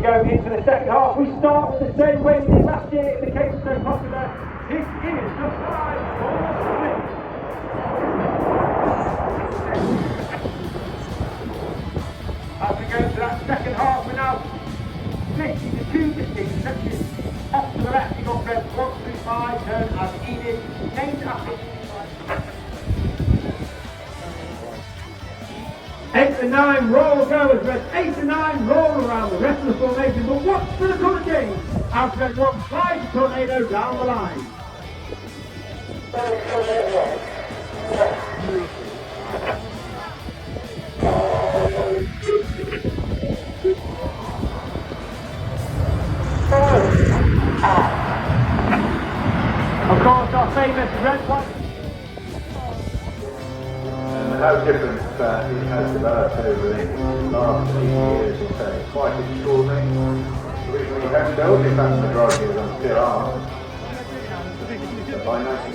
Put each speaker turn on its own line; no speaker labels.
go into the second half. We start with the same way we did last year. It became so popular. This is the 5-4 split. As we go into that second half, we're now split into two distinct sections. Off to the left, you've got reds 1 through 5, known as Edith, named after 8 and 9 roll goers, reds 8 and 9 roll around the rest of the formation, but watch for the colour change as red 1 flies the tornado down the line. Of course, our famous red one.
And how different it has developed over the last 8 years or so. It's quite extraordinary. Originally home built, in fact the majority of them still are. But by 19